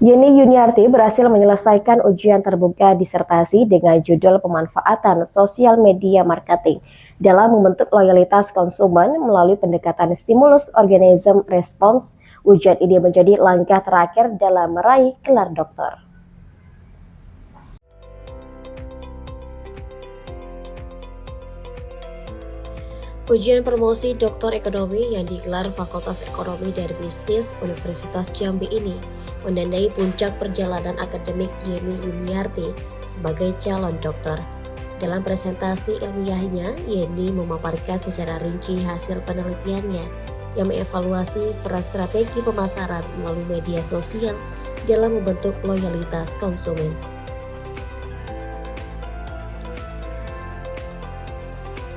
Yeni Yuniarti berhasil menyelesaikan ujian terbuka disertasi dengan judul Pemanfaatan Sosial Media Marketing dalam membentuk loyalitas konsumen melalui pendekatan stimulus organism response. Ujian ini menjadi langkah terakhir dalam meraih gelar doktor. Ujian promosi doktor ekonomi yang digelar Fakultas Ekonomi dan Bisnis Universitas Jambi ini menandai puncak perjalanan akademik Yeni Yuniarti sebagai calon dokter. Dalam presentasi ilmiahnya, Yeni memaparkan secara rinci hasil penelitiannya yang mengevaluasi peran strategi pemasaran melalui media sosial dalam membentuk loyalitas konsumen.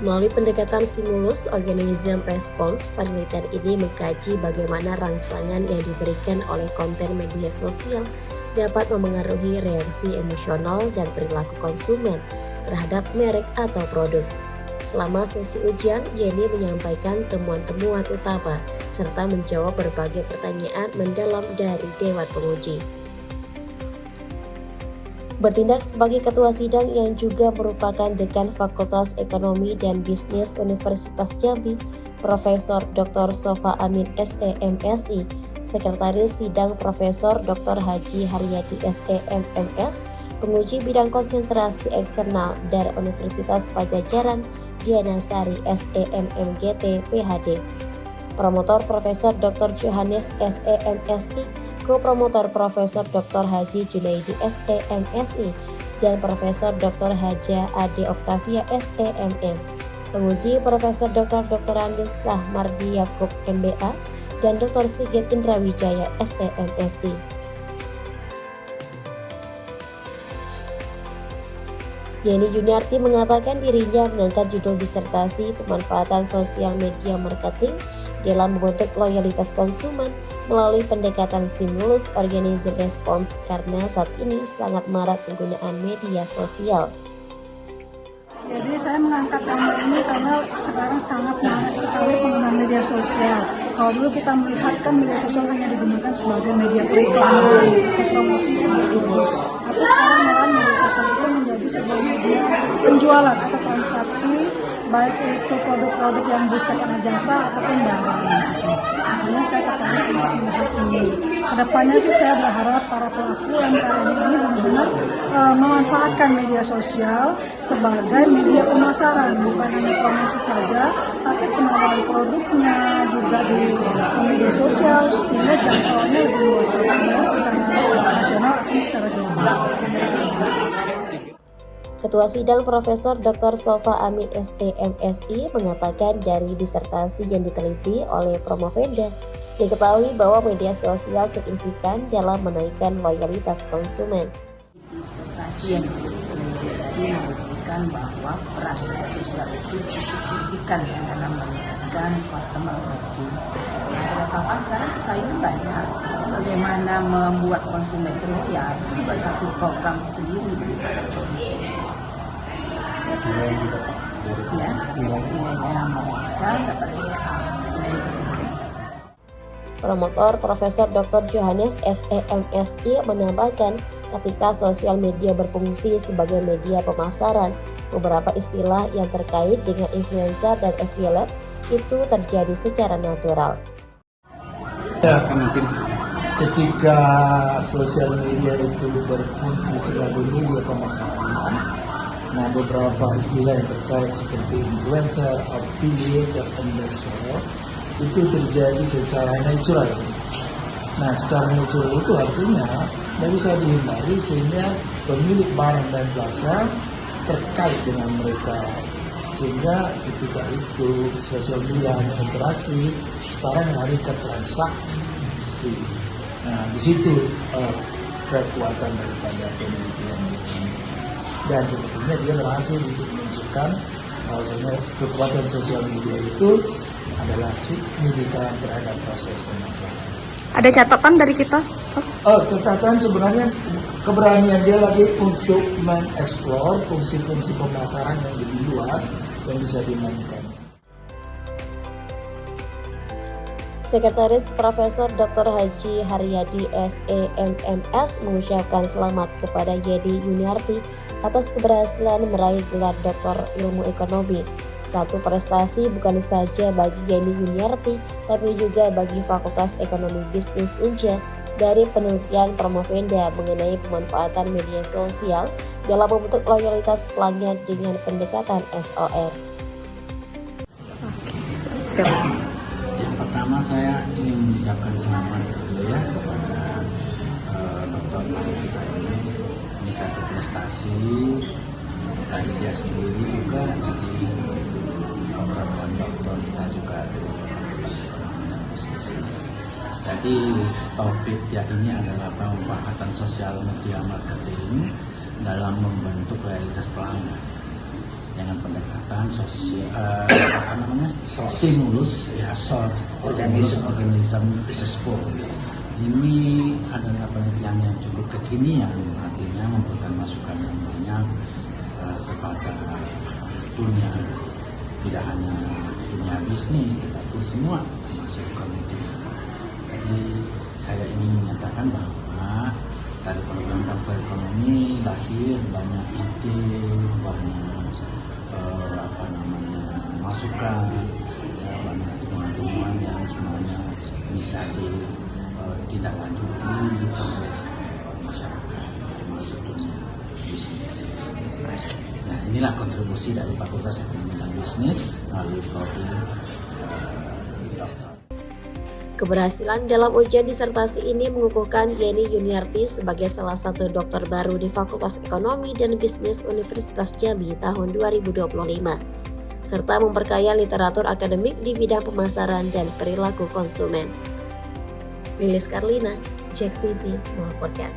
Melalui pendekatan stimulus organism response, penelitian ini mengkaji bagaimana rangsangan yang diberikan oleh konten media sosial dapat memengaruhi reaksi emosional dan perilaku konsumen terhadap merek atau produk. Selama sesi ujian, Yeni menyampaikan temuan-temuan utama serta menjawab berbagai pertanyaan mendalam dari Dewan Penguji. Bertindak sebagai ketua sidang yang juga merupakan dekan Fakultas Ekonomi dan Bisnis Universitas Jambi, Profesor Dr. Sofa Amin SEMSI, Sekretaris Sidang Profesor Dr. Haji Haryadi SEMMS, Penguji Bidang Konsentrasi Eksternal dari Universitas Pajajaran, Diana Sari SEMMGT PhD, Promotor Profesor Dr. Johannes SEMSI, Co-Promotor Profesor Dr. Haji Junaidi SEMSI, dan Profesor Dr. Haja Ade Oktavia SEMM. Penguji Profesor Dr. Andus Sahmardi Yakub MBA dan Dr. Sigit Indrawijaya SEMSI. Yeni Yuniarti mengatakan dirinya mengangkat judul disertasi Pemanfaatan Sosial Media Marketing dalam membentuk loyalitas konsumen melalui pendekatan stimulus organism response karena saat ini sangat marak penggunaan media sosial. Jadi saya mengangkat tema ini karena sekarang sangat marak sekali penggunaan media sosial. Kalau dulu kita melihat kan media sosial hanya digunakan sebagai media periklanan atau promosi sebuah produk. Tapi sekarang malah media sosial itu menjadi sebuah media penjualan atau transaksi, baik itu produk-produk yang bersifat jasa ataupun barang. Makanya saya tertarik untuk melihat ini. Kedepannya sih saya berharap para pelaku UMKM ini benar-benar memanfaatkan media sosial sebagai media pemasaran, bukan hanya promosi saja, tapi penawaran produknya juga di media sosial sehingga jangkauannya lebih luas secara nasional atau secara global. Ketua Sidang Profesor Dr. Sofa Amin SEMSI mengatakan dari disertasi yang diteliti oleh Promovenda, diketahui bahwa media sosial signifikan dalam menaikkan loyalitas konsumen. Disertasi yang diteliti membuktikan bahwa peran media sosial itu signifikan dalam meningkatkan customer loyalty. Nah, kakak sekarang pesaingnya banyak. Bagaimana membuat konsumen loyal itu juga satu program sendiri. Ya, nilainya memuaskan, dapat nilai Promotor Profesor Dr. Johannes SEMSI menambahkan ketika sosial media berfungsi sebagai media pemasaran, beberapa istilah yang terkait dengan influencer dan affiliate itu terjadi secara natural. Ya, ketika sosial media itu berfungsi sebagai media pemasaran, nah beberapa istilah yang terkait seperti influencer, affiliate, dan endorser itu terjadi secara natural. Nah, secara natural itu artinya tidak bisa dihindari sehingga pemilik barang dan jasa terkait dengan mereka. Sehingga ketika itu sosial media hanya interaksi, sekarang lari ke transaksi. Nah, di situ kekuatan daripada penelitian ini. Dan sepertinya dia berhasil untuk menunjukkan bahwasanya kekuatan sosial media itu adalah signifikan terhadap proses pemasaran. Ada catatan dari kita? Catatan sebenarnya keberanian dia lagi untuk mengeksplor fungsi-fungsi pemasaran yang lebih luas yang bisa dimainkan. Sekretaris Profesor Dr. Haji Haryadi SEMMS mengucapkan selamat kepada Yedi Yuniarti atas keberhasilan meraih gelar Doktor Ilmu Ekonomi. Satu prestasi bukan saja bagi Yedi Yuniarti, tapi juga bagi Fakultas Ekonomi Bisnis Unja dari penelitian Promovenda mengenai pemanfaatan media sosial dalam membentuk loyalitas pelanggan dengan pendekatan SOR. Yang pertama saya ingin mengucapkan selamat dulu ya kepada Dr. Baru kita ini. Ini satu prestasi dari dia sendiri juga, jadi program doktor kita juga di Fakultas Ekonomi dan Bisnis ini. Jadi topik dia ini adalah pemanfaatan sosial media marketing dalam membentuk loyalitas pelanggan dengan pendekatan sosial stimulus ya organism response. Ini adalah penelitian yang cukup kekinian, artinya memberikan masukan yang banyak kepada dunia, tidak hanya dunia bisnis tetapi semua termasuk komedi. Jadi saya ingin menyatakan bahwa dari program Doktor Ekonomi lahir banyak ide, banyak masukan, ya, banyak temuan-temuan yang sebenarnya bisa ditindaklanjuti oleh masyarakat termasuk dunia bisnis. Nah, inilah kontribusi dari Fakultas Ekonomi dan Bisnis melalui prodi dokter. Keberhasilan dalam ujian disertasi ini mengukuhkan Yeni Yuniarti sebagai salah satu dokter baru di Fakultas Ekonomi dan Bisnis Universitas Jambi tahun 2025, serta memperkaya literatur akademik di bidang pemasaran dan perilaku konsumen. Lilis Karlina, JEK TV melaporkan.